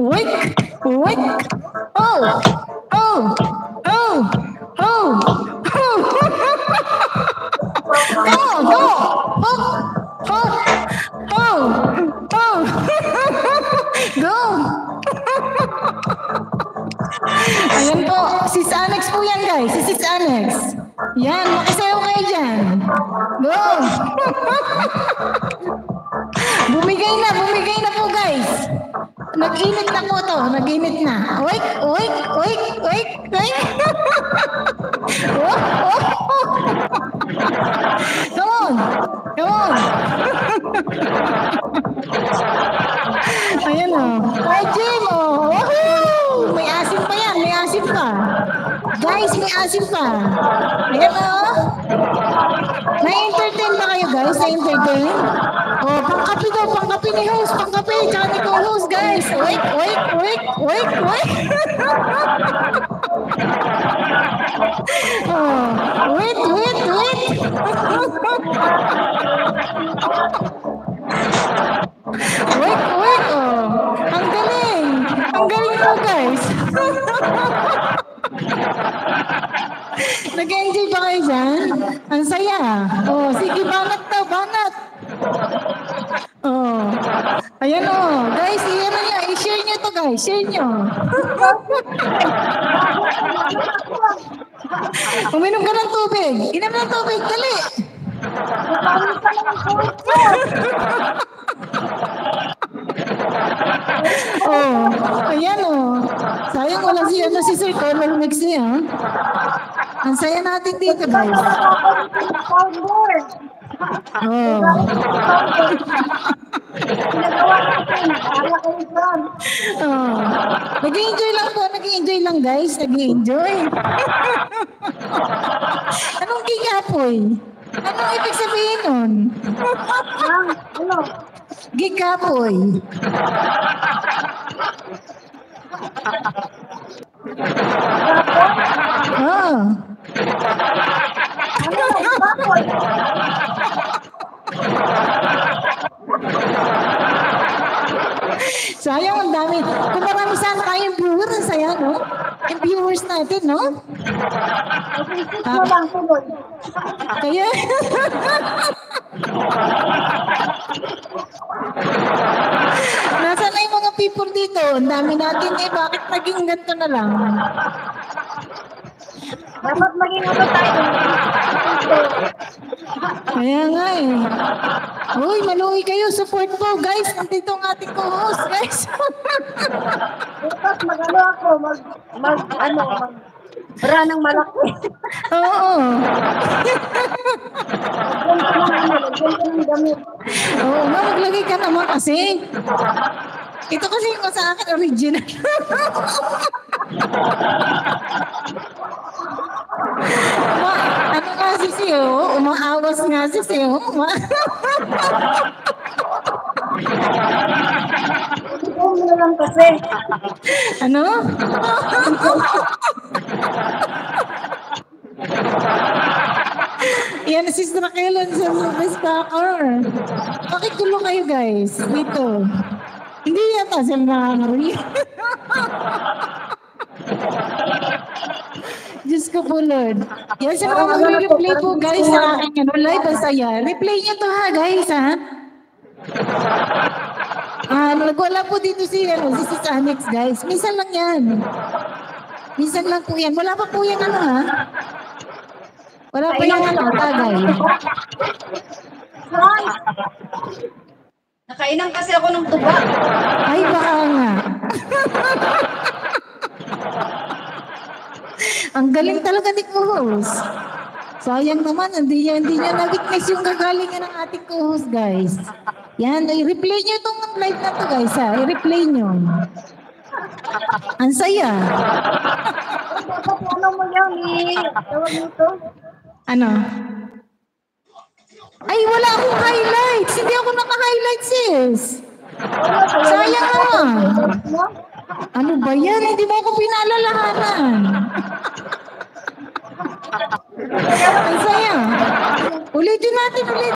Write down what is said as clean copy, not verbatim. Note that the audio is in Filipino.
Wake! Wake! Oh! Oh! Oh! Oh! Oh! Come on! Go! Oh! Oh! Oh! Oh! Go! Ayan po, Sis Alex po yan guys, si Sis Alex. Yan, makisayaw kayo dyan. Go! Bumigay na po guys. Nag-init na po to, nag-init na. Wake, wake, wake, wake, wake. Oh, oh, oh. Come on, come on. Ayan o. Ay, Jim o. Woohoo! May asim pa yan, may asim pa. Guys, may asim pa. Ayan o. Na-entertain ba kayo guys? Na-entertain? Oh, pangkapi daw, pangkapi ni host, pangkapi, tsaka ni co-host guys. Wake, wake, wake, wake, wake. Oh, wait, wait, wait. Wait, wait, oh. Ang galing. Ang galing mo guys. Nag-enjoy ba kayo dyan? Ang saya. Oh, sige, banat daw, banat. Oh. Ayan oh. Guys, i-share nyo to guys. Share nyo. Uminom ka ng tubig. Inom ng tubig. Dali. Oh. Ayan oh. Sayang wala si Sir Color Mix niya. Ang saya natin dito guys. Oh. Oh. Nag-i-enjoy lang po, nag-i-enjoy lang guys, nag-i-enjoy. Anong gigapoy? Anong ibig sabihin nun? Ano? Gigapoy. Oh. Ano? Gigapoy. Sayang, ang dami. Kung marami saan tayong viewers, ang saya, no? Yung viewers natin, no? Kaya, nasaan na yung mga people dito? Ang dami natin eh, bakit naging ganito na lang? Dapat maging ano tayo. Kaya nga eh. Uy, maluwi kayo. Support po, guys. Nandito ang ating co-host, guys. Dapat mag-ano ako, bara ng malaki. Oo. Lagyan ng damit. Oo, maglagay ka naman kasi. Ito kasi yung sa akin original. Ano nga si Sio? Umaawas nga si Sio. Ano lang kasi. Ano? Yan si Raquel sa Backer. Pakigulo kayo guys dito. Hindi yata sila nakakarinig. Diyos ko po, Lord. Yan sa mga mag-replay po, guys, sa aking live. Basta yan. Replay nyo to, ha, guys, ha? Wala po dito si Sis Annex, guys. Minsan lang yan. Minsan lang po yan. Wala pa po yan, ano, ha? Wala pa yan, ano, tagay. Nakainom kasi ako ng tuba. Ay, baka nga. Ang galing talaga ni co-host. Sayang naman, hindi niya na-witness yung gagalingan ng ating co-host, guys. Yan, i-replay nyo itong live na to, guys, ha? I-replay nyo. Ang saya. Ano mo yan, tawag nito? Ano? Ay, wala akong highlights. Hindi ako naka-highlights, sis. Sayang naman. Ano ba yan? Hindi mo ako pinaalalahanan. Ang saya. Ulitin natin ulit.